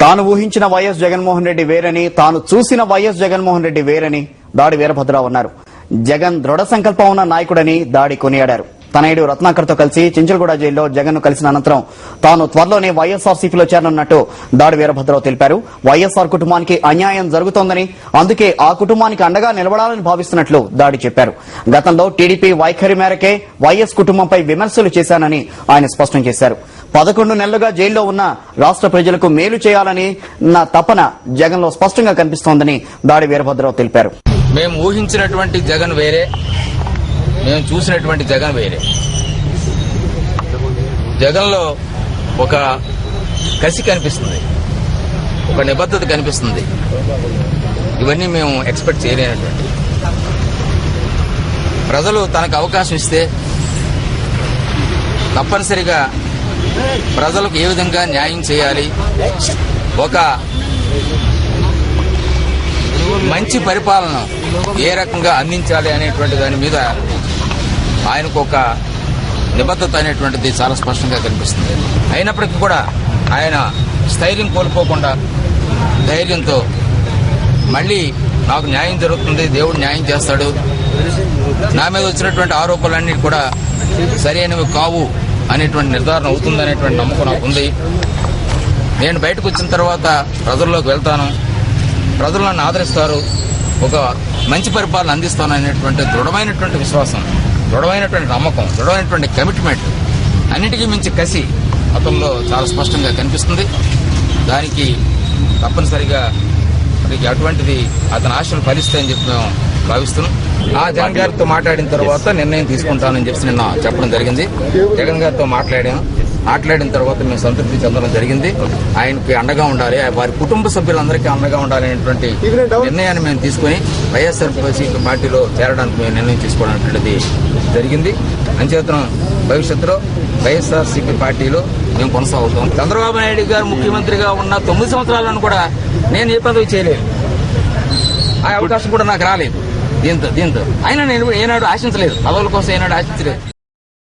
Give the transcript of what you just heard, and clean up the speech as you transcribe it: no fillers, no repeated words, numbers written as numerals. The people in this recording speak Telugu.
తాను ఊహించిన వైఎస్ జగన్మోహన్ రెడ్డి వేరని, తాను చూసిన వైఎస్ జగన్మోహన్ రెడ్డి వేరని దాడి వీరభద్రరావు అన్నారు. జగన్ దృఢ సంకల్పం ఉన్న నాయకుడని దాడి కొనియాడారు. తనయుడు రత్నాకర్తో కలిసి చించలగూడ జైల్లో జగన్ ను కలిసిన అనంతరం తాను త్వరలోనే వైఎస్ఆర్సీపీలో చేరనున్నట్టు దాడి వీరభద్రరావు తెలిపారు. వైఎస్ఆర్ కుటుంబానికి అన్యాయం జరుగుతోందని, అందుకే ఆ కుటుంబానికి అండగా నిలబడాలని భావిస్తున్నట్లు దాడి చెప్పారు. గతంలో టీడీపీ వైఖరి మేరకే వైఎస్ కుటుంబంపై విమర్శలు చేశానని ఆయన స్పష్టం చేశారు. 11 నెలలుగా జైల్లో ఉన్న రాష్ట్ర ప్రజలకు మేలు చేయాలని నా తపన జగన్ లో స్పష్టంగా కనిపిస్తోందని దాడి వీరభద్రరావు తెలిపారు. మేము ఊహించినటువంటి జగన్ వేరే, మేము చూసినటువంటి జగన్ వేరే. జగన్ లో ఒక కసి కనిపిస్తుంది, ఒక నిబద్ధత కనిపిస్తుంది. ఇవన్నీ మేము ఎక్స్పెక్ట్ చేయలేనటువంటి. ప్రజలు తనకు అవకాశం ఇస్తే తప్పనిసరిగా ప్రజలకు ఏ విధంగా న్యాయం చేయాలి, ఒక మంచి పరిపాలన ఏ రకంగా అందించాలి అనేటువంటి దాని మీద ఆయనకు ఒక నిబద్ధత అనేటువంటిది చాలా స్పష్టంగా కనిపిస్తుంది. అయినప్పటికీ కూడా ఆయన స్థైర్యం కోల్పోకుండా ధైర్యంతో మళ్లీ నాకు న్యాయం జరుగుతుంది, దేవుడు న్యాయం చేస్తాడు, నా మీద వచ్చినటువంటి ఆరోపణలన్నీ కూడా సరైనవి కావు అనేటువంటి నిర్ధారణ అవుతుందనేటువంటి నమ్మకం నాకు ఉంది. నేను బయటకు వచ్చిన తర్వాత ప్రజల్లోకి వెళ్తాను, ప్రజలు నన్ను ఆదరిస్తారు, ఒక మంచి పరిపాలన అందిస్తాను అనేటువంటి దృఢమైనటువంటి విశ్వాసం, దృఢమైనటువంటి నమ్మకం, దృఢమైనటువంటి కమిట్మెంట్, అన్నిటికీ మించి కసి అతనిలో చాలా స్పష్టంగా కనిపిస్తుంది. దానికి తప్పనిసరిగా అటువంటిది అతని ఆశలు ఫలిస్తాయని చెప్పి మేము భావిస్తున్నాం. ఆ జగన్ గారితో మాట్లాడిన తర్వాత నిర్ణయం తీసుకుంటానని చెప్పి నిన్న చెప్పడం జరిగింది. జగన్ గారితో మాట్లాడిన తర్వాత మేము సంతృప్తి చెందడం జరిగింది. ఆయనకి అండగా ఉండాలి, వారి కుటుంబ సభ్యులందరికీ అండగా ఉండాలి అనేటువంటి నిర్ణయాన్ని మేము తీసుకుని వైఎస్ఆర్సీపీ పార్టీలో చేరడానికి మేము నిర్ణయం తీసుకోవడం అనేటువంటిది జరిగింది. అంచేతనం భవిష్యత్తులో వైఎస్ఆర్సీపీ పార్టీలో మేము కొనసాగుతాం. చంద్రబాబు నాయుడు గారు ముఖ్యమంత్రిగా ఉన్న 9 సంవత్సరాలను కూడా నేను ఏ పదవి చేయలేదు, ఆ అవకాశం కూడా నాకు రాలేదు. దీంతో అయినా నేను ఏనాడు ఆశించలేదు, పదవుల కోసం ఏనాడు ఆశించలేదు.